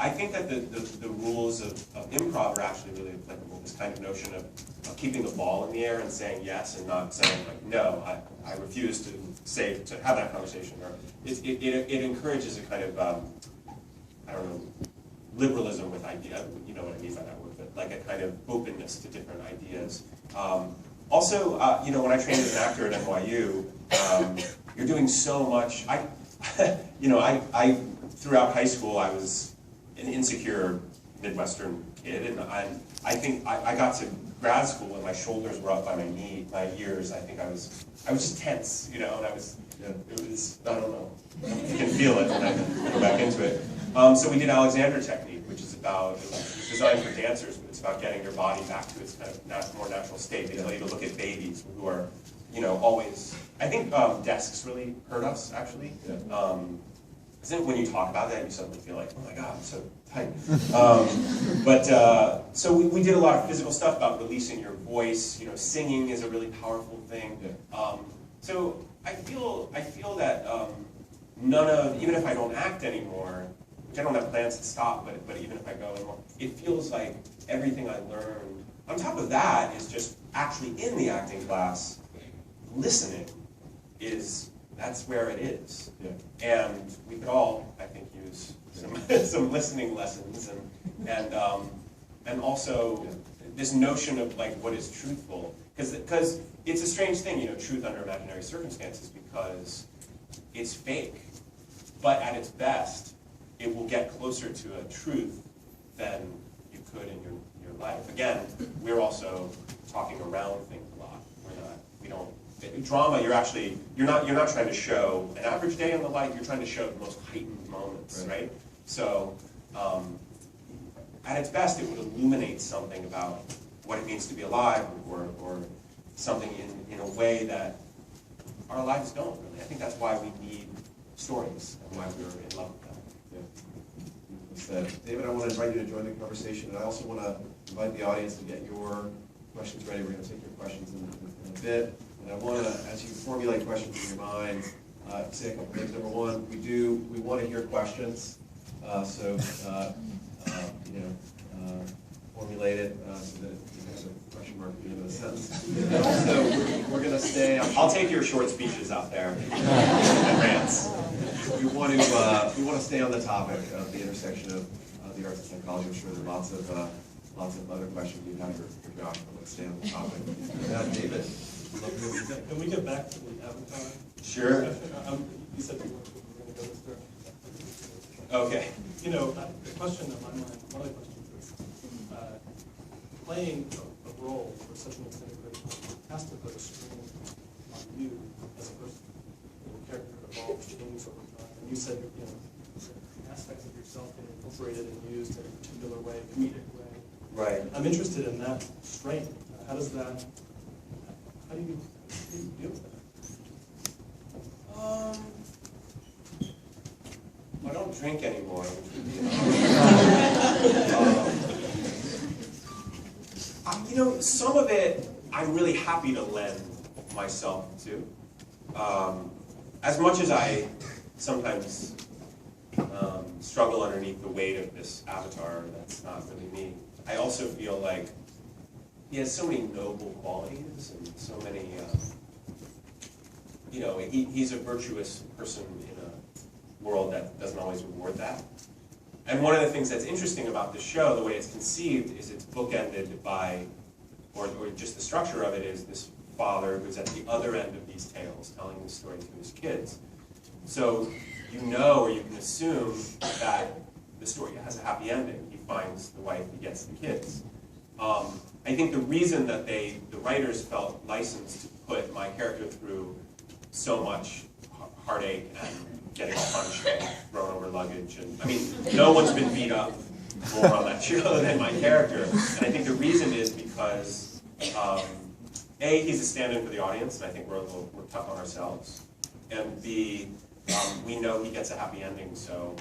I think that the rules of improv are actually really applicable. This kind of notion of keeping the ball in the air and saying yes and not saying like no, I refuse to have that conversation. Or it encourages a kind of I don't know, liberalism with idea. You know what I mean by that word, but like a kind of openness to different ideas. Also, you know, when I trained as an actor at NYU, you're doing so much. You know, I throughout high school I was an insecure Midwestern kid, and I think I got to grad school and my shoulders were up by my ears. I think I was just tense, you know, and it was I don't know, you can feel it when I go back into it. So we did Alexander technique, which is about, it's designed for dancers, but it's about getting your body back to its kind of more natural state. They tell you to look at babies who are, you know, always. I think desks really hurt us actually. Yeah. Isn't when you talk about that, you suddenly feel like, oh my God, I'm so tight. So we did a lot of physical stuff about releasing your voice. You know, singing is a really powerful thing. Yeah. So I feel that even if I don't act anymore, which I don't have plans to stop, but even if I go anymore, it feels like everything I learned. On top of that is just actually in the acting class, listening that's where it is. Yeah. And we could all, I think, use some listening lessons and also this notion of like what is truthful, because it's a strange thing, you know, truth under imaginary circumstances, because it's fake, but at its best, it will get closer to a truth than you could in your life. Again, we're also talking around things a lot. We don't. Drama, you're not trying to show an average day in the life. You're trying to show the most heightened moments, right? So, at its best, it would illuminate something about what it means to be alive, or something in a way that our lives don't really. I think that's why we need stories and why we're in love with them. Yeah. David, I want to invite you to join the conversation, and I also want to invite the audience to get your questions ready. We're going to take your questions in a bit. And I want to, as you formulate questions in your mind, say a couple things. Number one, we want to hear questions. Formulate it so that there's a question mark at the end of the sentence. And also, we're going to stay. I'll take your short speeches out there and rants. We want to stay on the topic of the intersection of the arts and psychology. I'm sure there are lots of other questions you have for Josh, but let's stay on the topic. David. Can we get back to the avatar? Sure. You said we were going to go this direction. Okay. You know, the question in my mind, one of the questions is, playing a role for such an extended period of time has to put a strain on you as a person. Your character evolves, changes over time. And you said, you know, aspects of yourself get incorporated and used in a particular way, comedic way. Right. I'm interested in that strain. How do you deal with that? I don't drink anymore. You know, some of it I'm really happy to lend myself to. As much as I sometimes struggle underneath the weight of this avatar that's not really me, I also feel like he has so many noble qualities and so many, you know, he's a virtuous person in a world that doesn't always reward that. And one of the things that's interesting about this show, the way it's conceived, is it's bookended by, or just the structure of it is this father who's at the other end of these tales telling the story to his kids. So you know, or you can assume that the story has a happy ending. He finds the wife, he gets the kids. I think the reason that the writers felt licensed to put my character through so much heartache and getting punched and thrown over luggage, and I mean, no one's been beat up more on that show than my character. And I think the reason is because A, he's a stand-in for the audience, and I think we're tough on ourselves, and B, we know he gets a happy ending, so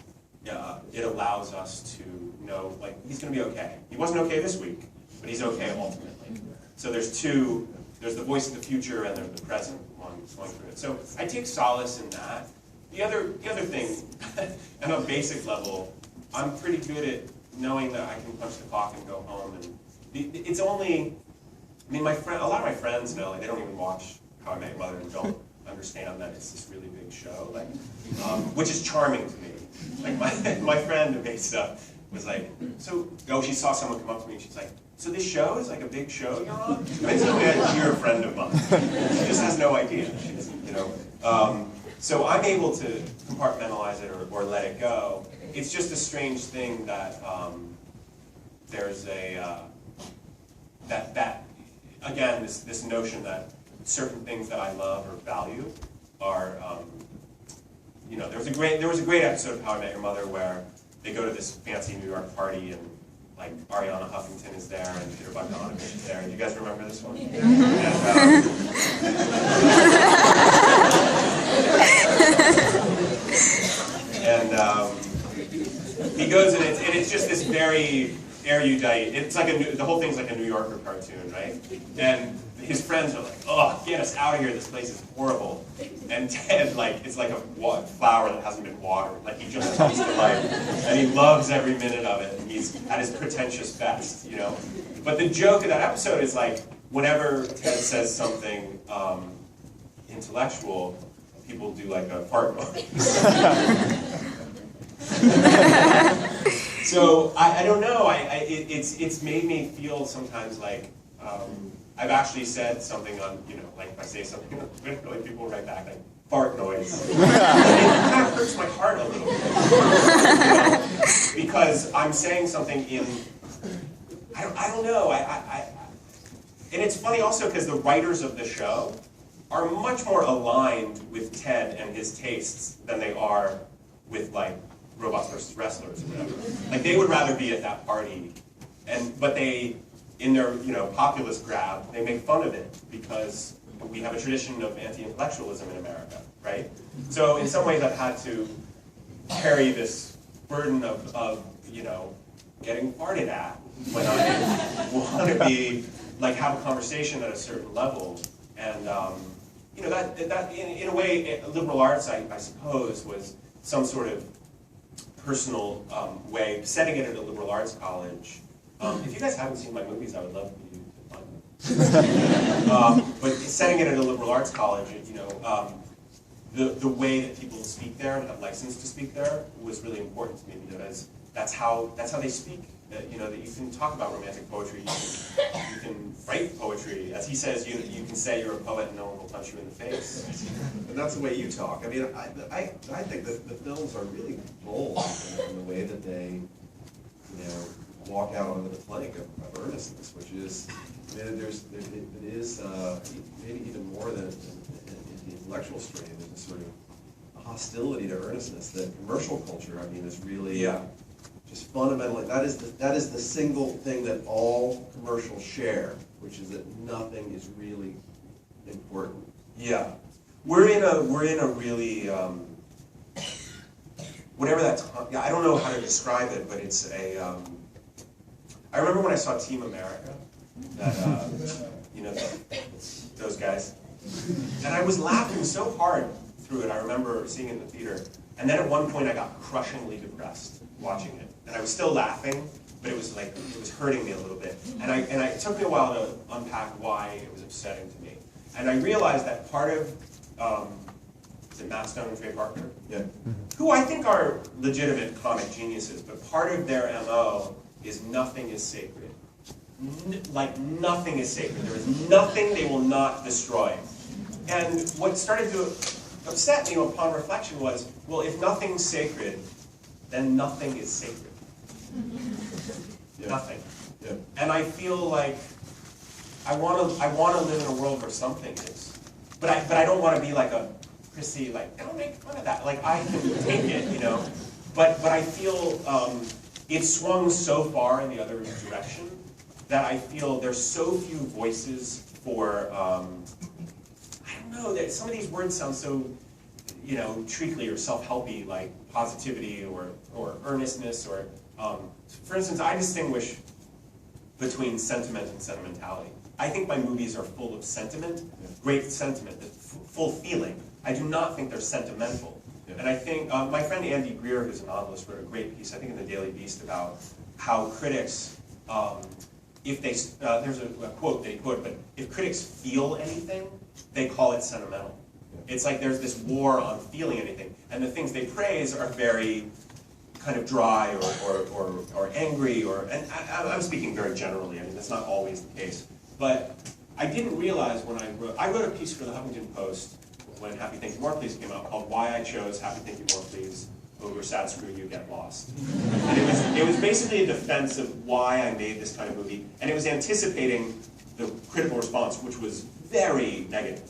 it allows us to know, like, he's going to be okay. He wasn't okay this week, but he's okay ultimately. So there's the voice of the future and there's the present one going through it. So I take solace in that. The other thing, on a basic level, I'm pretty good at knowing that I can punch the clock and go home. And it's only, I mean, a lot of my friends know, like, they don't even watch How I Met Your Mother and don't understand that it's this really big show, like, which is charming to me. Like, my friend who makes stuff was like, she saw someone come up to me and she's like, so this show is like a big show you're on? I told me that you're a friend of mine. She just has no idea. She's, so I'm able to compartmentalize it or let it go. It's just a strange thing that there's again, this notion that certain things that I love or value are, there was a great episode of How I Met Your Mother where they go to this fancy New York party and like Ariana Huffington is there and Peter Bogdanovich is there. Do you guys remember this one? And he goes and it's just this very erudite. It's like the whole thing's like a New Yorker cartoon, right? And his friends are like, "Oh, get us out of here! This place is horrible." And Ted, like, it's like a flower that hasn't been watered. Like, he just comes to life, and he loves every minute of it. And he's at his pretentious best, But the joke of that episode is like, whenever Ted says something intellectual, people do like a fart noise. So I don't know. It's made me feel sometimes like I've actually said something on like if I say something, really people write back like fart noise. It kind of hurts my heart a little bit, because I'm saying something in I don't know. And it's funny also because the writers of the show are much more aligned with Ted and his tastes than they are with like Robots versus Wrestlers or whatever. Like they would rather be at that party, but they, in their populist grab, they make fun of it because we have a tradition of anti-intellectualism in America, right? So in some ways, I've had to carry this burden of getting farted at when I want to be like have a conversation at a certain level, and that in a way, liberal arts, I suppose, was some sort of personal way, setting it at a liberal arts college. If you guys haven't seen my movies, I would love for you to find them. But setting it at a liberal arts college, the way that people speak there and have license to speak there was really important to me because that's how they speak. That you can talk about romantic poetry, you can write poetry. As he says, you can say you're a poet and no one will punch you in the face. And that's the way you talk. I mean, I think that the films are really bold in the way that they, walk out onto the plank of earnestness, which is, it is maybe even more than in the intellectual strain. There's a sort of hostility to earnestness that commercial culture, is really just fundamentally. That is the single thing that all commercials share, which is that nothing is really important. Yeah, we're in a really whatever that. I don't know how to describe it, but it's a. I remember when I saw Team America, that those guys, and I was laughing so hard through it. I remember seeing it in the theater, and then at one point I got crushingly depressed watching it, and I was still laughing, but it was hurting me a little bit, and it took me a while to unpack why it was upsetting to me, and I realized that part of is it Matt Stone and Trey Parker? Yeah. Who I think are legitimate comic geniuses, but part of their MO is nothing is sacred. Nothing is sacred. There is nothing they will not destroy. And what started to upset me upon reflection was, well, if nothing's sacred, then nothing is sacred. Yeah. Nothing. Yeah. And I feel like I want to live in a world where something is, but I don't want to be like a Chrissy, like don't make fun of that. Like I can take it, But I feel it swung so far in the other direction that I feel there's so few voices for, I don't know, that some of these words sound so, treacly or self-helpy, like positivity or earnestness, or, for instance, I distinguish between sentiment and sentimentality. I think my movies are full of sentiment, great sentiment, full feeling. I do not think they're sentimental. Yeah. And I think my friend Andy Greer, who's a novelist, wrote a great piece, I think in the Daily Beast, about how critics, if they, there's a quote they quote, but if critics feel anything, they call it sentimental. It's like there's this war on feeling anything, and the things they praise are very kind of dry or angry, and I'm speaking very generally. I mean, that's not always the case. But I didn't realize when I wrote a piece for the Huffington Post when Happy Thank You More Please came out called "Why I Chose Happy Thank You More Please Over Sad Screw You Get Lost." And it was basically a defense of why I made this kind of movie, and it was anticipating the critical response, which was very negative.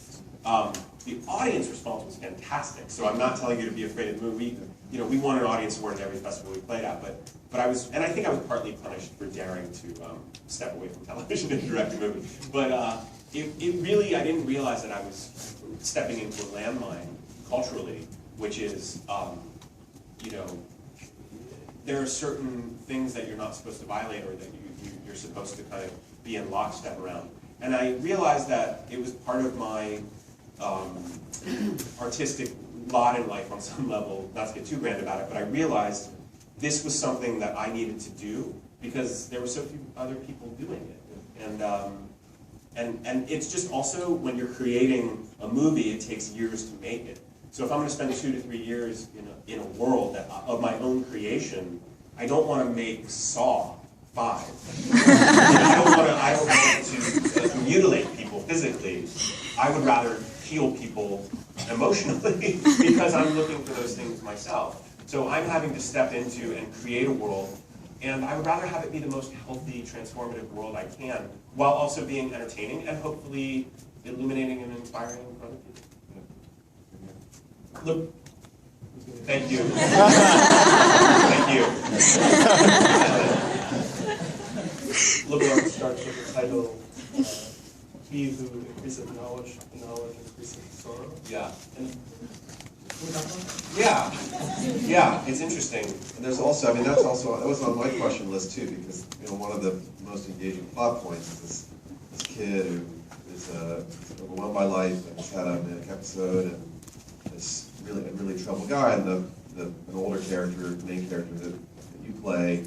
The audience response was fantastic, so I'm not telling you to be afraid of the movie. You know, we won an audience award at every festival we played at, but I was, and I think I was partly punished for daring to step away from television and direct a movie. But it really, I didn't realize that I was stepping into a landmine culturally, which is, you know, there are certain things that you're not supposed to violate or that you're supposed to kind of be in lockstep around. And I realized that it was part of my artistic lot in life on some level, not to get too grand about it, but I realized this was something that I needed to do because there were so few other people doing it. And it's just also, when you're creating a movie, it takes years to make it. So if I'm going to spend 2 to 3 years in a world of my own creation, I don't want to make Saw 5. I don't want to mutilate people physically. I would rather heal people emotionally because I'm looking for those things myself. So I'm having to step into and create a world, and I would rather have it be the most healthy, transformative world I can, while also being entertaining and hopefully illuminating and inspiring other people. Look, thank you. Thank you. Liberal arts starts with the title, "He who increaseth knowledge increaseth sorrow." Yeah. And can we talk about that? Yeah, it's interesting. And there's also, I mean, that was on my question list too, because one of the most engaging plot points is this kid who is overwhelmed by life and has had a manic episode, and is really a really troubled guy, and an older character, the main character that you play,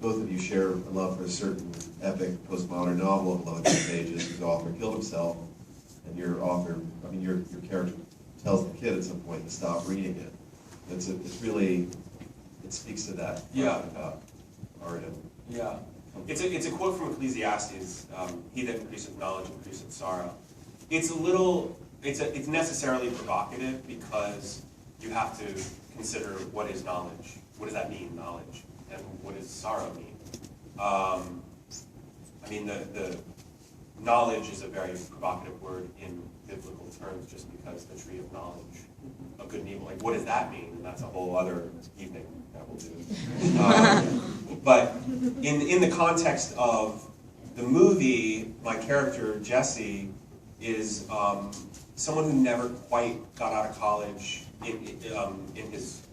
both of you share a love for a certain epic postmodern novel of 11 pages whose author killed himself, and your character tells the kid at some point to stop reading it. It's really, it speaks to that. Yeah. About art and. Yeah. It's a quote from Ecclesiastes, "He that increaseth knowledge increaseth sorrow." It's necessarily provocative because you have to consider what is knowledge. What does that mean, knowledge? And what does sorrow mean? I mean, the knowledge is a very provocative word in biblical terms, just because the tree of knowledge of good and evil. Like, what does that mean? And that's a whole other evening that we'll do. But in the context of the movie, my character Jesse is someone who never quite got out of college in his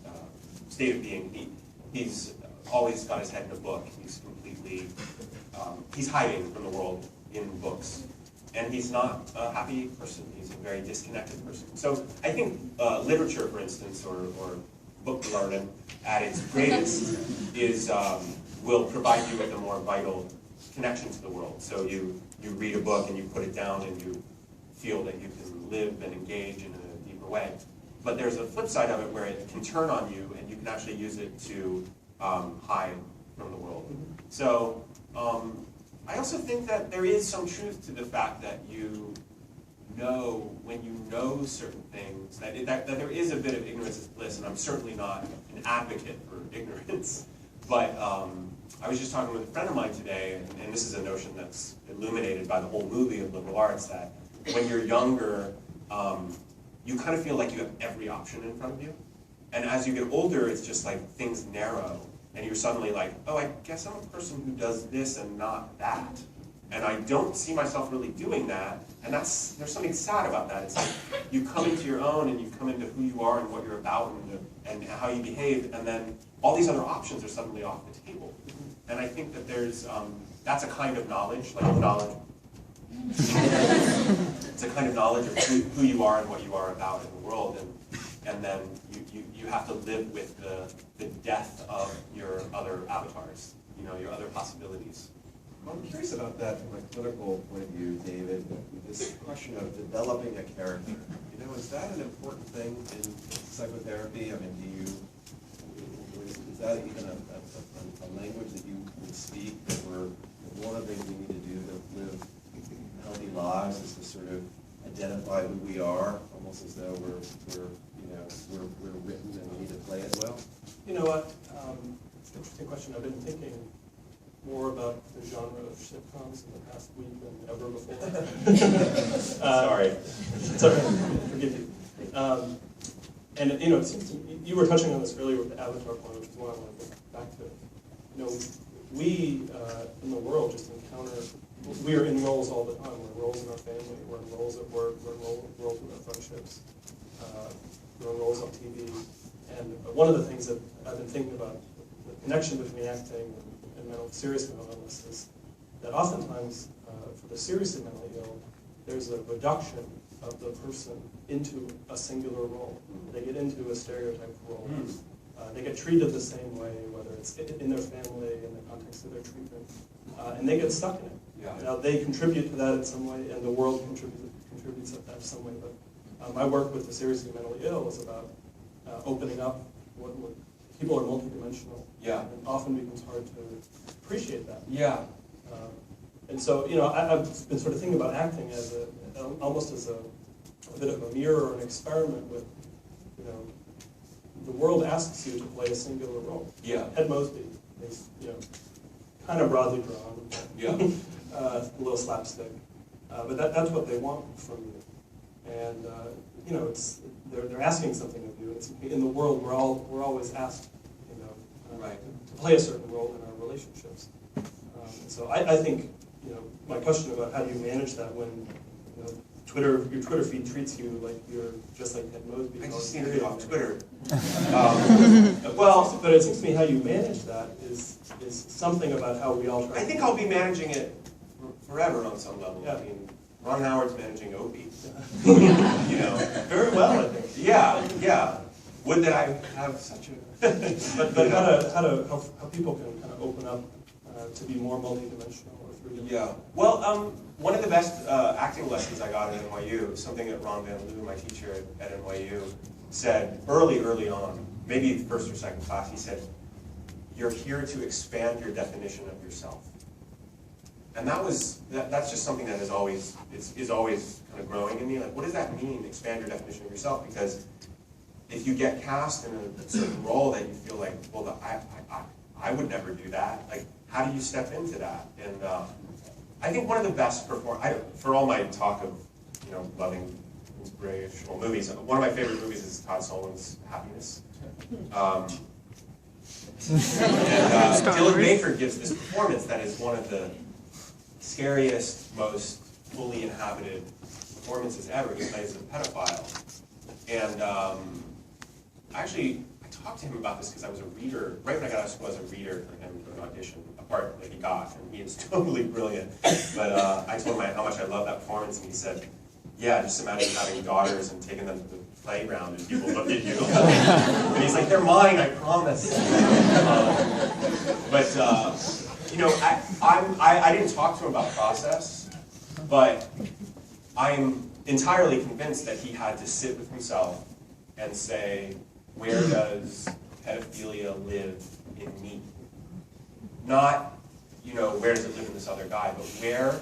state of being. He's always got his head in a book. He's completely, he's hiding from the world in books. And he's not a happy person. He's a very disconnected person. So I think literature, for instance, or book learning at its greatest will provide you with a more vital connection to the world. So you read a book and you put it down and you feel that you can live and engage in a deeper way. But there's a flip side of it where it can turn on you and you can actually use it to hide from the world. So I also think that there is some truth to the fact that you know, when you know certain things, that there is a bit of ignorance is bliss, and I'm certainly not an advocate for ignorance. But I was just talking with a friend of mine today, and this is a notion that's illuminated by the whole movie of liberal arts, that when you're younger, you kind of feel like you have every option in front of you. And as you get older, it's just like things narrow, and you're suddenly like, oh, I guess I'm a person who does this and not that. And I don't see myself really doing that, and there's something sad about that. It's like you come into your own, and you come into who you are and what you're about and how you behave, and then all these other options are suddenly off the table. And I think that there's, that's a kind of knowledge, like knowledge. It's a kind of knowledge of who you are and what you are about in the world. and then you have to live with the death of your other avatars, your other possibilities. I'm curious about that from a clinical point of view, David, this question of developing a character. Is that an important thing in psychotherapy? I mean, is that even a language that you would speak, that one of the things we need to do to live healthy lives is to sort of identify who we are, almost as though we're written and we need to play it well? You know what? It's an interesting question. I've been thinking more about the genre of sitcoms in the past week than ever before. Sorry. It's okay. Forgive you. And it seems to me, you were touching on this earlier with the avatar point, which is one I want to get back to. We in the world just encounter. We are in roles all the time. We're in roles in our family. We're in roles at work. We're in roles with our friendships. We're in roles on TV. And one of the things that I've been thinking about, the connection between acting and serious mental illness, is that oftentimes for the seriously mentally ill, there's a reduction of the person into a singular role. They get into a stereotyped role. They get treated the same way, whether it's in their family, in the context of their treatment, and they get stuck in it. Yeah. Now, they contribute to that in some way, and the world contributes to that in some way, but my work with the seriously mentally ill is about opening up what people are multidimensional. Yeah. And often becomes hard to appreciate that. Yeah. And so, I've been sort of thinking about acting as almost as a bit of a mirror or an experiment with, the world asks you to play a singular role. Yeah. Ed Mosby is, kind of broadly drawn. Yeah. A little slapstick. But that's what they want from you. And, they're asking something of you. And it's, in the world, we're always asked, Right. to play a certain role in our relationships. So I think, my question about how do you manage that when, your Twitter feed treats you like you're just like Ed Mosby. I just need to get off Twitter. But it seems to me how you manage that is something about how we all try. I think I'll be managing it forever on some level. Yeah. I mean, Ron Howard's managing Opie. Very well, I think. Yeah. Would that I have such a... But how people can kind of open up to be more multidimensional or three-dimensional. Yeah. Well, one of the best acting lessons I got at NYU, something that Ron Van Loo, my teacher at NYU, said early on, maybe the first or second class, he said, "You're here to expand your definition of yourself." And that's just something that is always kind of growing in me. Like, what does that mean, expand your definition of yourself? Because if you get cast in a certain role that you feel like, well, I would never do that. Like, how do you step into that? And I think one of the best for all my talk of, loving inspirational movies, one of my favorite movies is Todd Solondz' Happiness. And Dylan Baker gives this performance that is one of the scariest, most fully inhabited performances ever. He plays a pedophile. And I talked to him about this because I was a reader, right when I got out of school, I was a reader for him for an audition, a part that he got, and he is totally brilliant. But I told him how much I love that performance, and he said, yeah, just imagine having daughters and taking them to the playground and people look at you. And he's like, they're mine, I promise. I didn't talk to him about process, but I'm entirely convinced that he had to sit with himself and say, where does pedophilia live in me? Not, where does it live in this other guy, but where?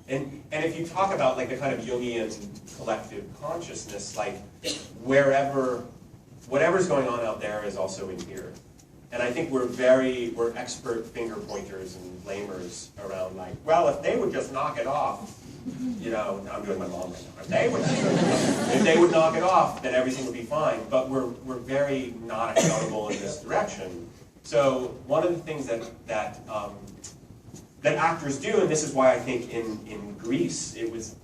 And if you talk about like the kind of Jungian collective consciousness, like whatever's going on out there is also in here. And I think we're expert finger pointers and blamers around like, well, if they would just knock it off, I'm doing my mom right now. If they would knock it off, then everything would be fine. But we're very not accountable in this direction. So one of the things that actors do, and this is why I think in Greece it was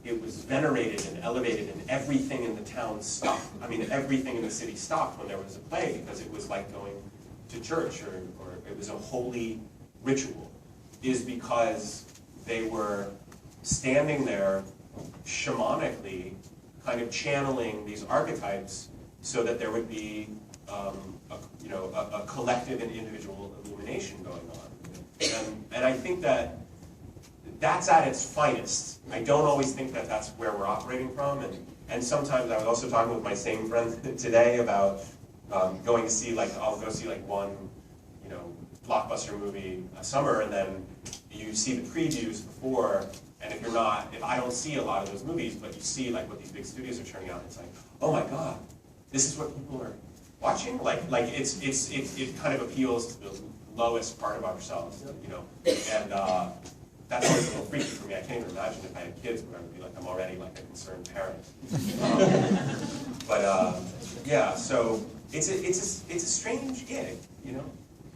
venerated and elevated, and everything in the town stopped. I mean, everything in the city stopped when there was a play, because it was like going to church, or it was a holy ritual, is because they were standing there shamanically, kind of channeling these archetypes so that there would be a collective and individual illumination going on. And I think that that's at its finest. I don't always think that that's where we're operating from. And sometimes I was also talking with my same friend today about going to see, I'll go see one, blockbuster movie a summer, and then you see the previews before, and if I don't see a lot of those movies, but you see what these big studios are turning out, it's like, oh my God, this is what people are watching? It kind of appeals to the lowest part of ourselves, and that's always a little freaky for me. I can't even imagine if I had kids where I would be I'm already a concerned parent. Yeah, so it's a strange gig,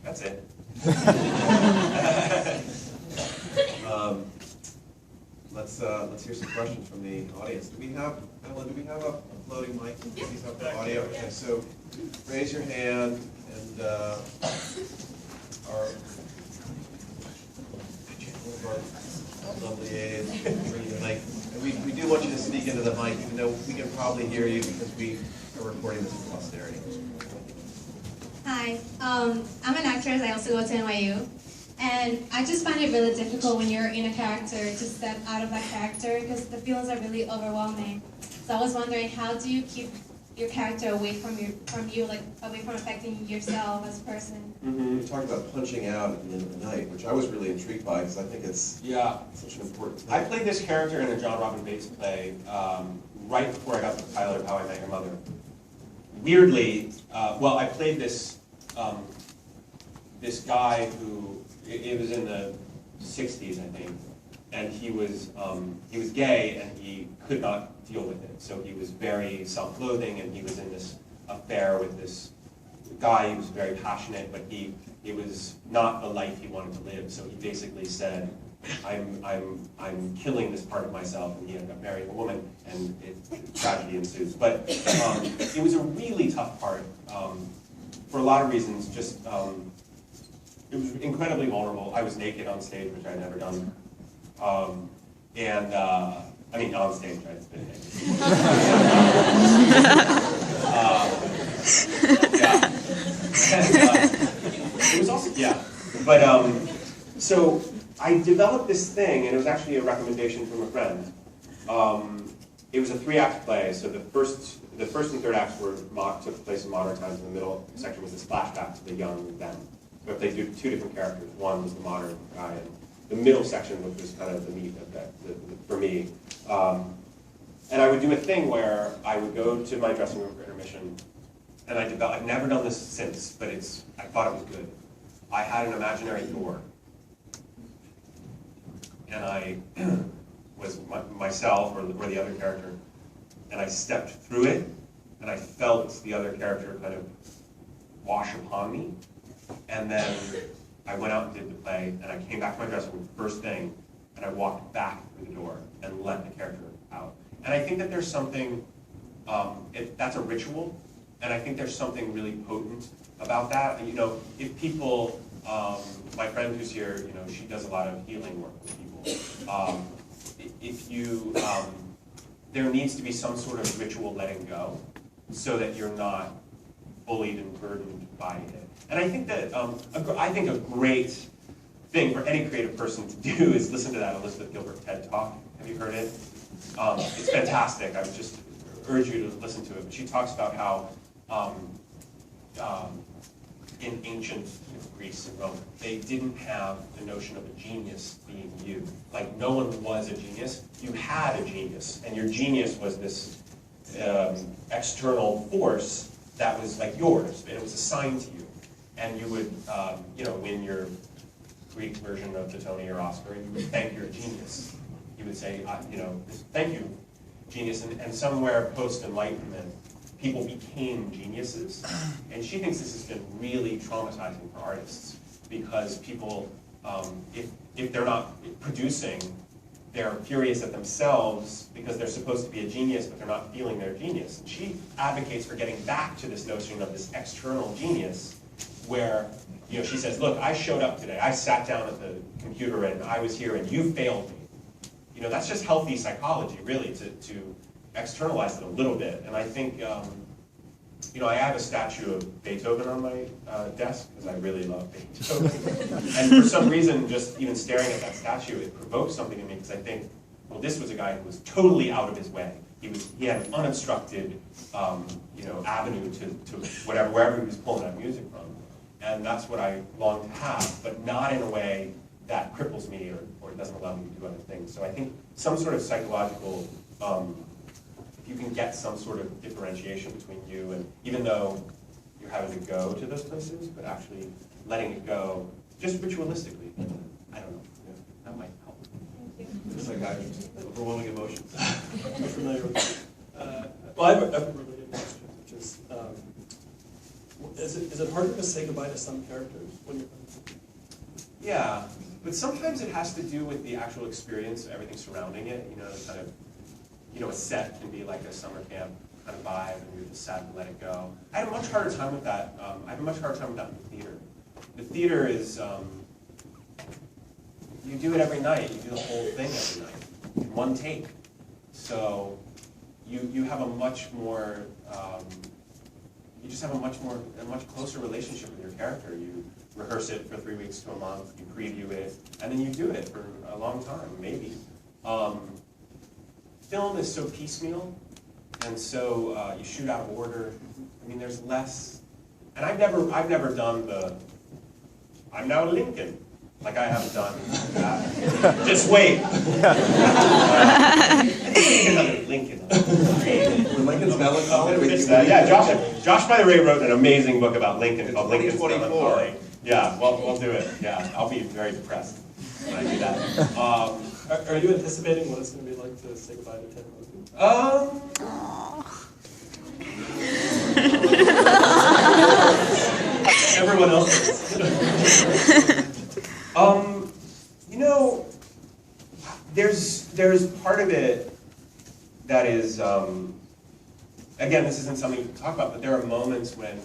That's it. Let's hear some questions from the audience. Do we have a floating mic? Yeah. Please have the audio. Okay, so raise your hand, and our lovely aides bring you the mic. And we do want you to speak into the mic, even though we can probably hear you because we are recording this for posterity. Hi, I'm an actress. I also go to NYU. And I just find it really difficult when you're in a character to step out of that character because the feelings are really overwhelming. So I was wondering, how do you keep your character away from you, away from affecting yourself as a person? Mm-hmm. You talked about punching out at the end of the night, which I was really intrigued by because I think it's such an important thing. I played this character in a John Robin Bates play right before I got the pilot of How I Met Your Mother. Weirdly, I played this this guy who, it was in the 60s, I think, and he was gay and he could not deal with it. So he was very self-loathing, and he was in this affair with this guy. He was very passionate, but it was not the life he wanted to live. So he basically said, I'm killing this part of myself, and he ended up marrying a woman, and tragedy ensues. But it was a really tough part for a lot of reasons. Just it was incredibly vulnerable. I was naked on stage, which I'd never done, I mean, on stage, I'd been naked. It was also, but so I developed this thing, and it was actually a recommendation from a friend. It was a 3-act play, so the first and third acts took place in modern times, and the middle section was a flashback to the young them. But they do 2 different characters. One was the modern guy, and the middle section, which was kind of the meat of that for me. And I would do a thing where I would go to my dressing room for intermission, and I've never done this since, but I thought it was good. I had an imaginary door, and I was myself or the other character, and I stepped through it, and I felt the other character kind of wash upon me. And then I went out and did the play, and I came back to my dressing room first thing, and I walked back through the door and let the character out. And I think that there's something, that's a ritual, and I think there's something really potent about that. If people, my friend who's here, she does a lot of healing work with people. There needs to be some sort of ritual letting go, so that you're not bullied and burdened by it. And I think that a great thing for any creative person to do is listen to that Elizabeth Gilbert TED Talk. Have you heard it? It's fantastic. I would just urge you to listen to it. But she talks about how in ancient Greece and Rome, they didn't have the notion of a genius being you. Like, no one was a genius. You had a genius, and your genius was this external force that was like yours, and it was assigned to you. And you would, win your Greek version of the Tony or Oscar, and you would thank your genius. You would say, thank you, genius. And somewhere post-Enlightenment, people became geniuses. And she thinks this has been really traumatizing for artists, because people, if they're not producing, they're furious at themselves because they're supposed to be a genius, but they're not feeling their genius. And she advocates for getting back to this notion of this external genius, where she says, look, I showed up today. I sat down at the computer and I was here and you failed me. That's just healthy psychology, really, to externalize it a little bit. And I think I have a statue of Beethoven on my desk because I really love Beethoven. And for some reason, just even staring at that statue, it provokes something in me because I think, well, this was a guy who was totally out of his way. He had an unobstructed, avenue to wherever he was pulling that music from. And that's what I long to have, but not in a way that cripples me or doesn't allow me to do other things. So I think some sort of psychological, if you can get some sort of differentiation between you and, even though you're having to go to those places, but actually letting it go just ritualistically. I don't know, that might help. It's like overwhelming emotions. I'm familiar with that. Well, I have a related question, which is it harder to say goodbye to some characters when you're Yeah, but sometimes it has to do with the actual experience, everything surrounding it. Kind of, a set can be like a summer camp kind of vibe, and you're just sad to let it go. I had a much harder time with that. I have a much harder time with that in the theater. The theater is, you do it every night. You do the whole thing every night in one take. So you have a much more, you just have a much closer relationship with your character. You rehearse it for 3 weeks to a month, you preview it, and then you do it for a long time, maybe. Film is so piecemeal, and so you shoot out of order. I mean, there's less, and I've never done the, I'm now Lincoln. Like I haven't done that. Just wait. Lincoln. When Lincoln's melancholy, yeah, Josh, by the way, wrote an amazing book about Lincoln called Lincoln's 2024. Melancholy. Yeah, well, we'll do it. Yeah, I'll be very depressed when I do that. Are you anticipating what it's going to be like to say goodbye to Ted Mosby? Everyone else is. There's part of it that is, again, this isn't something you can talk about, but there are moments when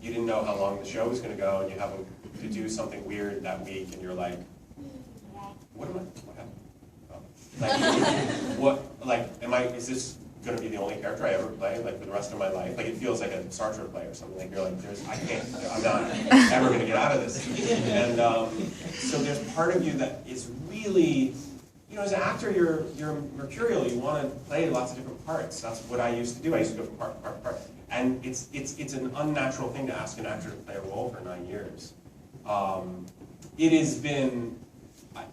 you didn't know how long the show was going to go, and you have to do something weird that week, and you're like, what happened? Is this going to be the only character I ever play, like, for the rest of my life? Like, it feels like a Star Trek play or something. Like, you're like, I'm not ever going to get out of this. And so there's part of you that is really, as an actor, you're mercurial. You want to play lots of different parts. That's what I used to do. I used to go from part to part to part. And it's an unnatural thing to ask an actor to play a role for 9 years. It has been, I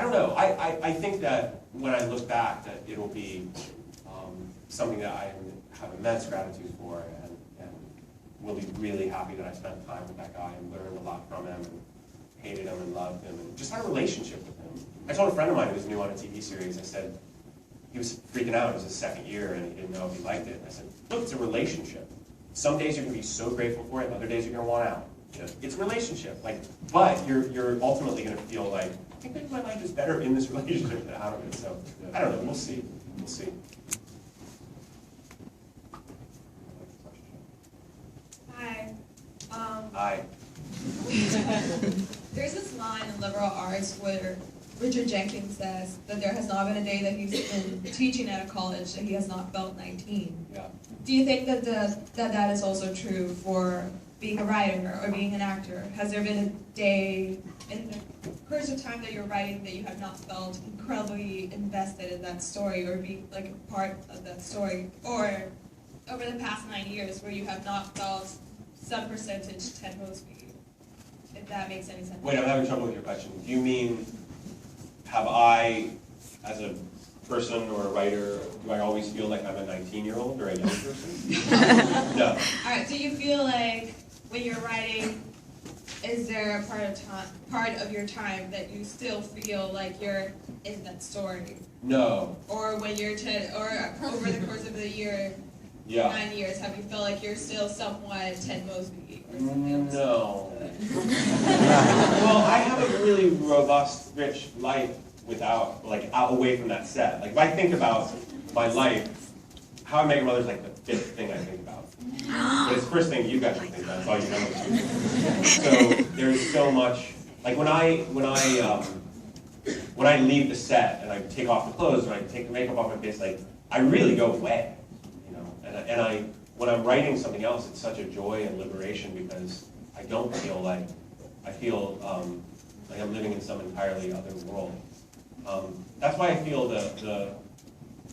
don't know. I think that when I look back, that it'll be something that I have immense gratitude for, and will be really happy that I spent time with that guy and learned a lot from him, and hated him and loved him, and just had a relationship with him. I told a friend of mine who was new on a TV series, I said, he was freaking out, it was his second year, and he didn't know if he liked it. I said, look, it's a relationship. Some days you're going to be so grateful for it, and other days you're going to want out. It's a relationship, but you're ultimately going to feel like, I think maybe my life is better in this relationship than out of it. So I don't know. We'll see. We'll see. Hi. Hi. There's this line in liberal arts where Richard Jenkins says that there has not been a day that he's been teaching at a college that he has not felt 19. Yeah. Do you think that that is also true for being a writer or being an actor? Has there been a day in the course of time that you're writing that you have not felt incredibly invested in that story or being like a part of that story? Or over the past 9 years where you have not felt some percentage Ted Mosby, if that makes any sense? Wait, I'm having trouble with your question. Do you mean, have I, as a person or a writer, do I always feel like I'm a 19-year-old or a young person? No. All right, do you feel like when you're writing, is there a part of your time that you still feel like you're in that story? No. Or when you're or over the course of the year, Yeah. 9 years, have you felt like you're still somewhat Ted Mosby or something else? No. Well, I have a really robust, rich life without, away from that set. Like, if I think about my life, How I Met Your Mother is like the fifth thing I think about. But it's the first thing you guys should think about. It's all you know. So there's so much. Like when I leave the set and I take off the clothes and I take the makeup off my face, like I really go away, you know. And when I'm writing something else, it's such a joy and liberation because I don't feel like, I feel like I'm living in some entirely other world. That's why I feel the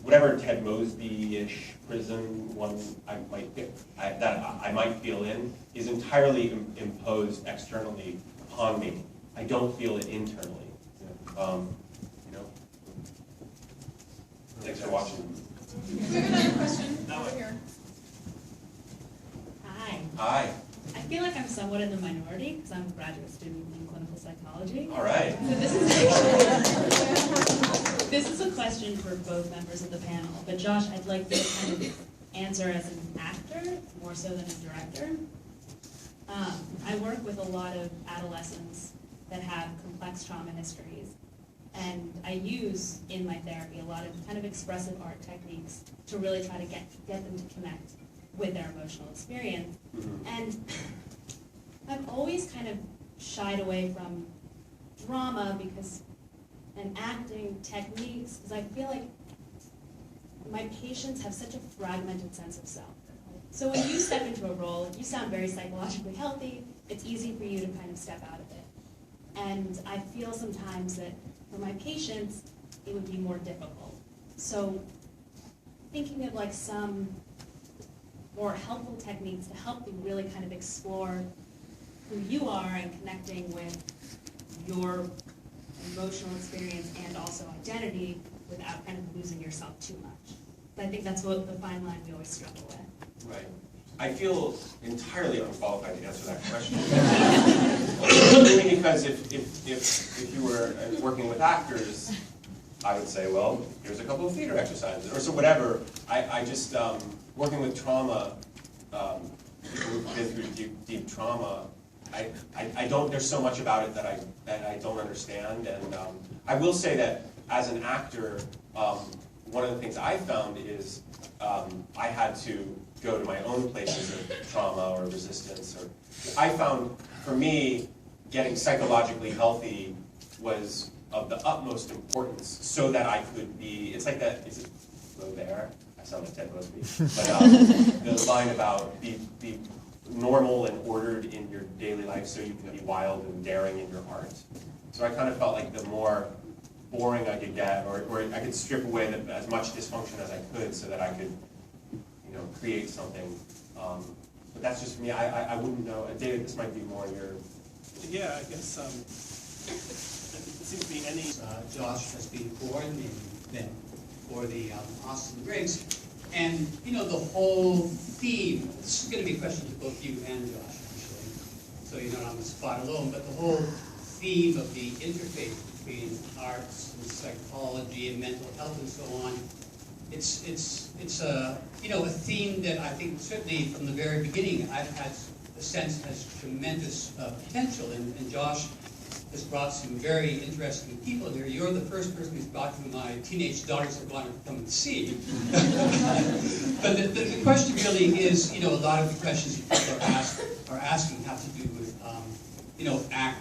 whatever Ted Mosby-ish prison one I might feel in is entirely imposed externally upon me. I don't feel it internally. Thanks for watching. We have another question over here. Hi. Hi. I feel like I'm somewhat in the minority because I'm a graduate student in clinical psychology. All right. So this is a question for both members of the panel. But Josh, I'd like you to kind of answer as an actor more so than a director. I work with a lot of adolescents that have complex trauma histories. And I use in my therapy a lot of kind of expressive art techniques to really try to get them to connect with their emotional experience. And I've always kind of shied away from drama and acting techniques because I feel like my patients have such a fragmented sense of self. So when you step into a role, you sound very psychologically healthy, it's easy for you to kind of step out of it. And I feel sometimes that for my patients, it would be more difficult. So thinking of like some more helpful techniques to help you really kind of explore who you are and connecting with your emotional experience and also identity without kind of losing yourself too much. But I think that's what the fine line we always struggle with. Right. I feel entirely unqualified to answer that question. Mainly because if you were working with actors, I would say, well, here's a couple of theater exercises, or so whatever. I just, working with trauma, people who've been through deep trauma, I don't, there's so much about it that I don't understand. And I will say that as an actor, one of the things I found is I had to go to my own places of trauma or resistance. I found, for me, getting psychologically healthy was of the utmost importance so that I could be, it's like that, is it there? I sound like Ted Mosby. But the line about be normal and ordered in your daily life so you can be wild and daring in your art. So I kind of felt like the more boring I could get, or I could strip away as much dysfunction as I could so that I could create something. But that's just me. I wouldn't know. David, this might be more your... Yeah, I guess it seems to be any... Josh has been born then for the Austin Griggs. And, the whole theme, this is going to be a question to both you and Josh, actually, so you're not on the spot alone, but the whole theme of the interface between arts and psychology and mental health and so on, it's a theme that I think certainly from the very beginning I've had a sense has tremendous potential, and Josh has brought some very interesting people here. You're the first person who's brought who my teenage daughters have wanted to come and see. But the question really is, a lot of the questions that people are asking have to do with, act